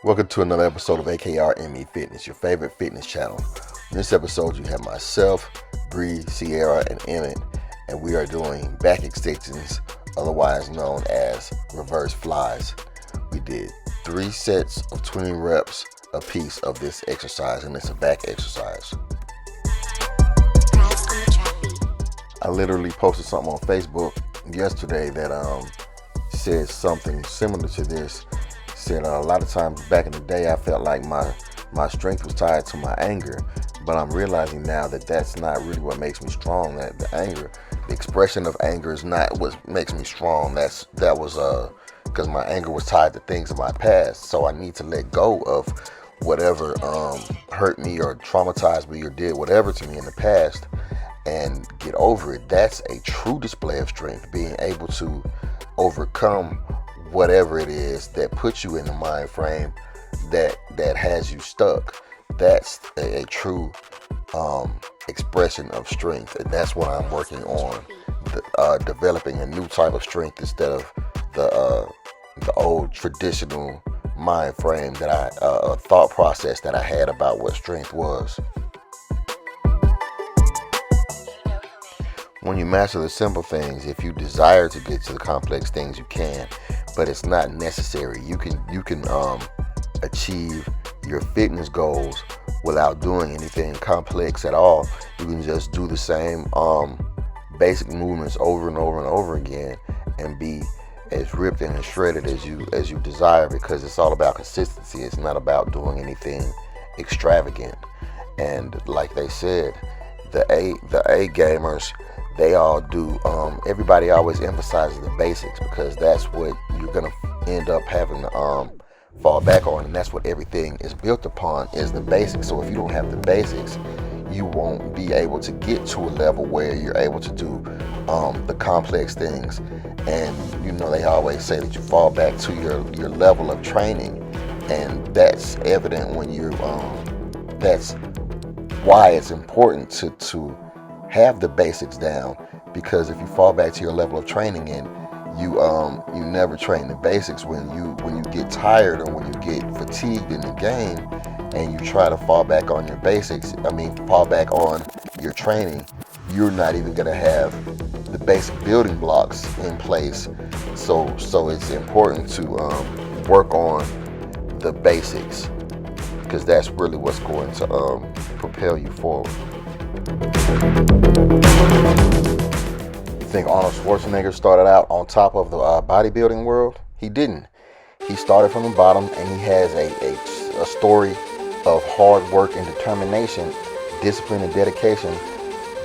Welcome to another episode of AKRME Fitness, your favorite fitness channel. In this episode, you have myself, Bree, Sierra, and Emmett, and we are doing back extensions, otherwise known as reverse flies. We did 3 sets of 20 reps apiece of this exercise, and it's a back exercise. I literally posted something on Facebook yesterday that said something similar to this. Said a lot of times back in the day I felt like my strength was tied to my anger, but I'm realizing now that that's not really what makes me strong. That the expression of anger is not what makes me strong. That was because my anger was tied to things of my past. So I need to let go of whatever hurt me or traumatized me or did whatever to me in the past and get over it. That's a true display of strength, being able to overcome whatever it is that puts you in the mind frame that has you stuck. That's a true expression of strength, and that's what I'm working on, developing a new type of strength instead of the old traditional mind frame that thought process that I had about what strength was. When you master the simple things, if you desire to get to the complex things, you can, but it's not necessary. You can achieve your fitness goals without doing anything complex at all. You can just do the same basic movements over and over and over again and be as ripped and as shredded as you desire, because it's all about consistency. It's not about doing anything extravagant. And like they said, the A gamers, they all do. Everybody always emphasizes the basics because that's what you're gonna end up having to fall back on, and that's what everything is built upon, is the basics. So if you don't have the basics, you won't be able to get to a level where you're able to do the complex things. And they always say that you fall back to your level of training, and that's evident when you're that's why it's important to have the basics down, because if you fall back to your level of training and you never train the basics, when you get tired or when you get fatigued in the game and you try to fall back on your basics, fall back on your training, you're not even going to have the basic building blocks in place. So it's important to work on the basics, because that's really what's going to propel you forward. You think Arnold Schwarzenegger started out on top of the bodybuilding world? He didn't. He started from the bottom, and he has a story of hard work and determination, discipline and dedication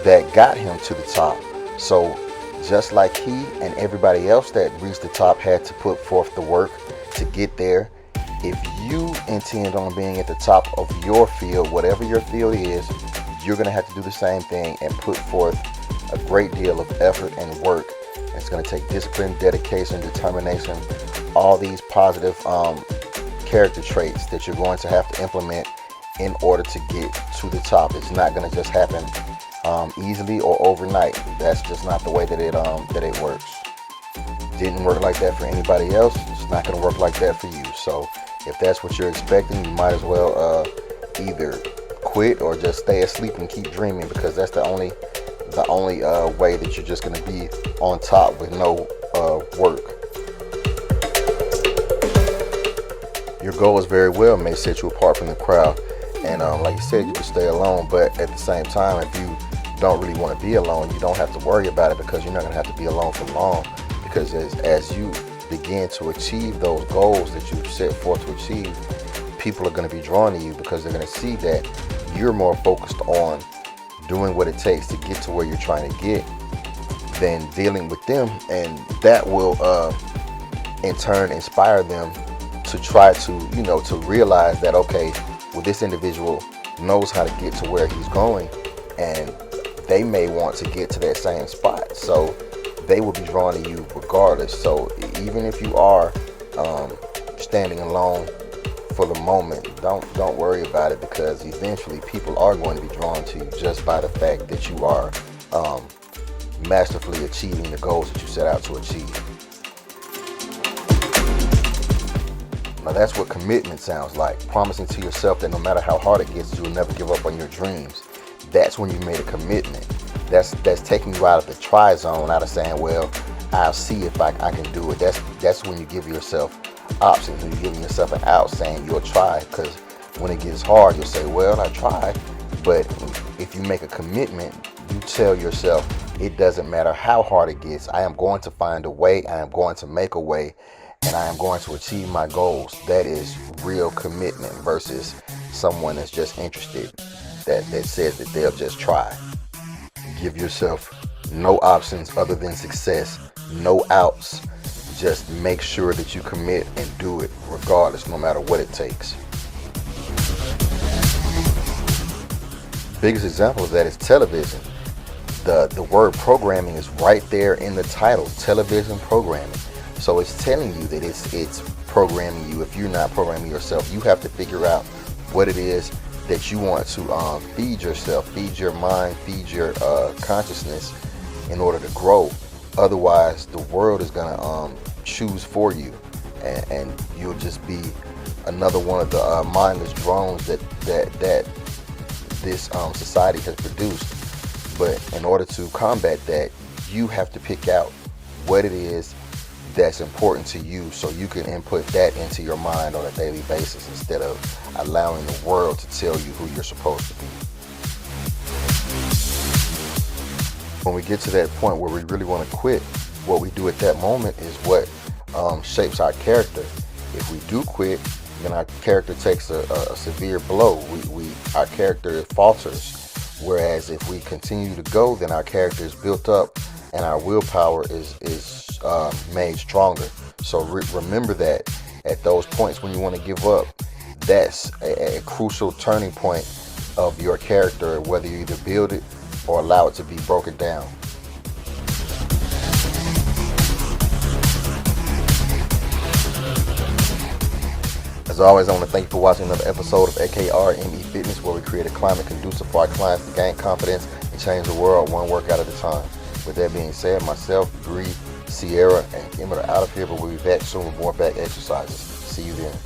that got him to the top. So just like he and everybody else that reached the top had to put forth the work to get there, if you intend on being at the top of your field, whatever your field is, you're going to have to do the same thing and put forth a great deal of effort and work. It's going to take discipline, dedication, determination, all these positive character traits that you're going to have to implement in order to get to the top. It's not going to just happen easily or overnight. That's just not the way that it works. Didn't work like that for anybody else. It's not going to work like that for you. So if that's what you're expecting, you might as well either quit or just stay asleep and keep dreaming, because that's the only way that you're just going to be on top with no work. Your goals very well may set you apart from the crowd, and like you said, you can stay alone, but at the same time, if you don't really want to be alone, you don't have to worry about it, because you're not going to have to be alone for long, because as you begin to achieve those goals that you've set forth to achieve, people are going to be drawn to you, because they're going to see that you're more focused on doing what it takes to get to where you're trying to get than dealing with them, and that will in turn inspire them to try to realize that, okay, well, this individual knows how to get to where he's going, and they may want to get to that same spot, so they will be drawn to you regardless. So even if you are standing alone for the moment, don't worry about it, because eventually people are going to be drawn to you just by the fact that you are masterfully achieving the goals that you set out to achieve. Now that's what commitment sounds like. Promising to yourself that no matter how hard it gets, you will never give up on your dreams. That's when you made a commitment. That's taking you out of the try zone, out of saying, well, I'll see if I can do it. That's when you give yourself options, when you're giving yourself an out, saying you'll try, because when it gets hard, you'll say, well, I tried. But if you make a commitment, you tell yourself, it doesn't matter how hard it gets, I am going to find a way, I am going to make a way, and I am going to achieve my goals. That is real commitment versus someone that's just interested, that says that they'll just try. Give yourself no options other than success, no outs. Just make sure that you commit and do it regardless, no matter what it takes. Biggest example of that is television. The word programming is right there in the title, television programming. So it's telling you that it's programming you. If you're not programming yourself, you have to figure out what it is that you want to feed yourself, feed your mind, feed your consciousness in order to grow. Otherwise, the world is gonna choose for you, and you'll just be another one of the mindless drones that this society has produced. But in order to combat that, you have to pick out what it is that's important to you, so you can input that into your mind on a daily basis instead of allowing the world to tell you who you're supposed to be. When we get to that point where we really want to quit, what we do at that moment is what shapes our character. If we do quit, then our character takes a severe blow. Our character falters. Whereas if we continue to go, then our character is built up and our willpower is made stronger. So remember that at those points when you want to give up, that's a crucial turning point of your character, whether you either build it or allow it to be broken down. As always, I want to thank you for watching another episode of AKR ME Fitness, where we create a climate conducive for our clients to gain confidence and change the world one workout at a time. With that being said, myself, Bree, Sierra, and Emmett are out of here, but we'll be back soon with more back exercises. See you then.